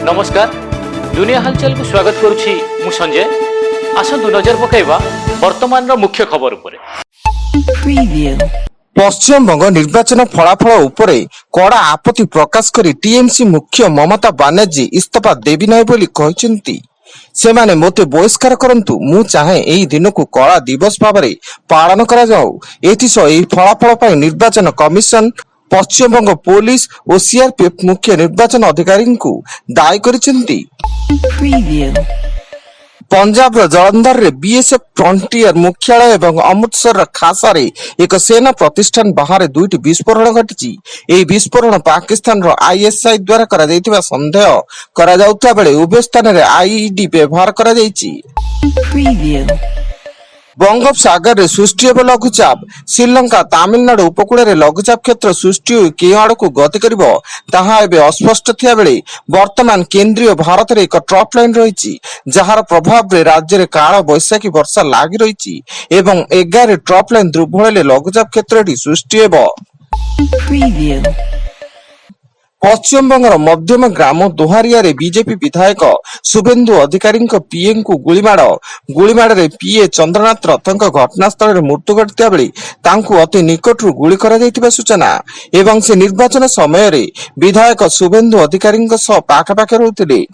नमस्कार दुनिया हालचाल को स्वागत करुछि मु संजय। आसंतु नजर पकाइबा वर्तमान मुख्य खबर उपरे। पश्चिमबंग निर्वाचन फलाफल उपरे कड़ा आपत्ति प्रकाश करी टीएमसी मुख्य ममता बानर्जी इस्तीफा देबी नाही बोली कहिसेंती। सेमाने मोते बहिष्कार करंतु मु चाहे एई दिन को कला दिवस भाबरे पालन करा जाऊ। एथिसो एई फलाफल पई निर्वाचन कमिशन पश्चिमबंग पुलिस और सीआरपीएफ मुख्य निर्वाचन अधिकारी को दायी करिसेंती। पंजाब जलंधर रे बीएसएफ फ्रंटियर मुख्यालय एवं अमृतसर खासा रे एक सेना प्रतिष्ठान बाहर दुईटी विस्फोरण घटी। एई विस्फोरण पाकिस्तान रो आईएसआई द्वारा करा जायतिबा संदेह करा जाउता बेले उभय स्थान रे आईईडी व्यवहार करा जायछि। बंगोपसागर रे सृष्टि हेब लघुचाप। श्रीलंका तमिलनाडु उपकूल रे लघुचाप क्षेत्र सृष्टि होई के आड़ को गति करिवो ताहा एबे अस्पष्ट थिया बेले वर्तमान केंद्रीय भारत रे एक ट्रफ लाइन रहिछि जहार प्रभाव रे राज्य रे काळ बैसाखी वर्षा लागि रहिछि एवं 11 ट्रफ लाइन दुर्बल लघुचाप क्षेत्रटी सृष्टि हेब। पश्चिमबंगर मध्यम ग्राम दोहारिया रे बीजेपी विधायक शुभेन्दु अधिकारी पीए को गुलीमाड़ रे पीए चंद्रनाथ रथक घटनास्थल रे मृत्यु घटिता बेले तांकु अति निकटरू गुली करा जायतिबा सूचना एवं से निर्वाचन समय रे विधायक शुभेन्दु अधिकारी सह पाखापाखि रहुथिले।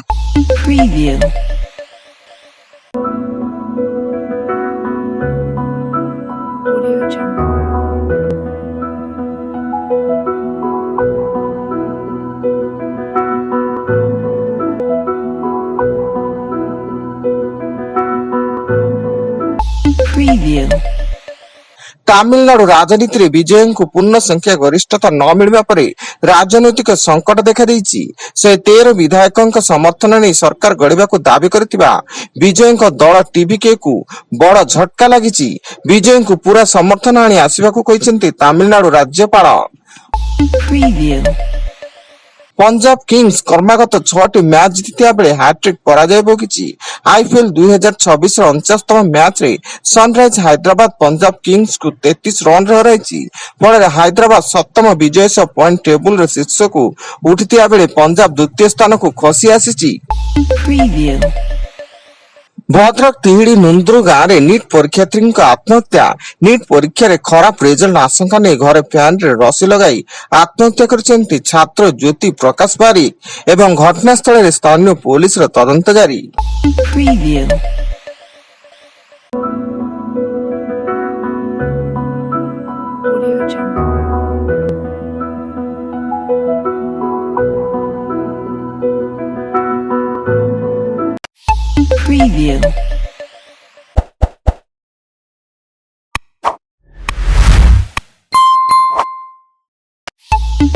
तमिलनाडु राजनीति रे विजय को पूर्ण संख्या गरिष्ठता न मिलवा परे राजनैतिक संकट देखा देइछि। 13 विधायकों समर्थन नहीं सरकार गढ़िबा को दाबी करथिबा विजय दल टीवीके को बड़ झटका लागिछि। विजय को पूरा समर्थन आनी आसीबा को कहिसेंती तमिलनाडु राज्यपाल। पंजाब किंग्स क्रमागत 6टी मैच जीतिया बेले हैट्रिक पराजय भोगिछि। आईपीएल 2026 49तम मैच रे सनराइज हैदराबाद पंजाब किंग्स को 33 रन रे हराइछि। फଳରେ हैदराबाद 7ମ विजय सह पॉइंट टेबल रे शीर्ष को उठितिया बेले पंजाब द्वितीय स्थान को खसी आसीछि। भद्रक तिहिड़ी नुंद्रु गाँव रे नीट परीक्षार्थी आत्महत्या। नीट परीक्षा रे खराब रिजल्ट आशंका नहीं घरे फैन रे रसी लगाई आत्महत्या करछन्ती छात्र ज्योति प्रकाश बारिक एवं घटनास्थल रे स्थानीय पुलिस रे तदंत जारी। Preview.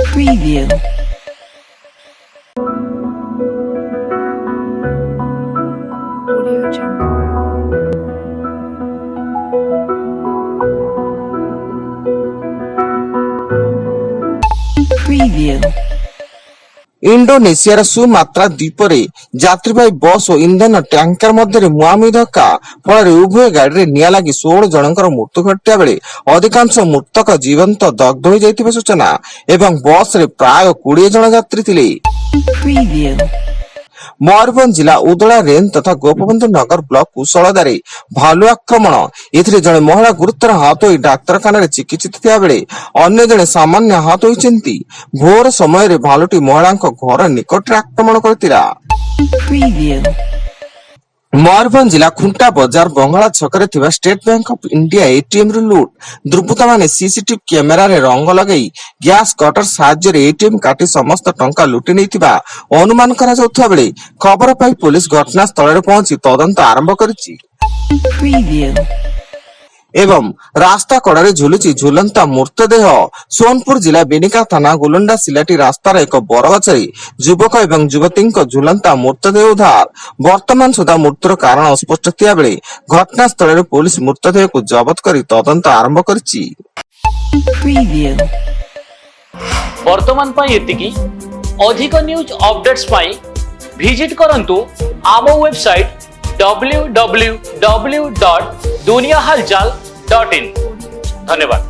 Preview. Audio Jungle. Preview. Indonesia Sumatra द्वीप रे यात्रीवाही बस और इंधन टैंकर मध्य मुहांमुही धक्का फल उभय गाड़ी रे निया लगी 16 जनकर मृत्यु घटिया बेले अधिकांश मृतक जीवंत दग्ध हो जाइथिबा सूचना एवं बस रे प्राय 20 जन यात्री थिले। मयूरभंज जिला उदला रेंज तथा गोपबंधु नगर ब्लॉक कुशलदारे भालू आक्रमण एथिरे जने महिला गुरुतर आहत होई डाक्तरखाना रे चिकित्सित थिया बेले अन्य जने सामान्य आहत होइचंती। भोर समय रे भालूटी महिला घर निकट रे आक्रमण करतिला। मयूरभंज जिला खुंटा बाजार बंगाला छकरे थिबा state bank of India ATM रे लूट। दुर्बृत्त माने सीसीटीवी कैमेरा रे रंग लगाई गैस कटर साहाय्य रे एटीएम काटी समस्त टंका लुटि नैथिबा अनुमान करा जाउथबा बेले खबर पाई पुलिस घटनास्थल रे पहुंची तदंत आरंभ करिछि। एवं रास्ता कड़े झुलुची झुलंता मृतदेह। सोनपुर जिला बेनिका थाना गुलंडा सिलाटी रास्तार एक बरगछरे युवक एवं युवती झुलंता मृतदेह उद्धार। वर्तमान सुधा मृत्युर कारण अस्पष्ट थिया बेले घटनास्थल रे पुलिस मृतदेह को जबत करी तदंत आरंभ करिछि। वर्तमान पाई एतिकी अधिक न्यूज अपडेट्स पाई विजिट करंतु आम वेबसाइट www.duniyahalchal.in। धन्यवाद।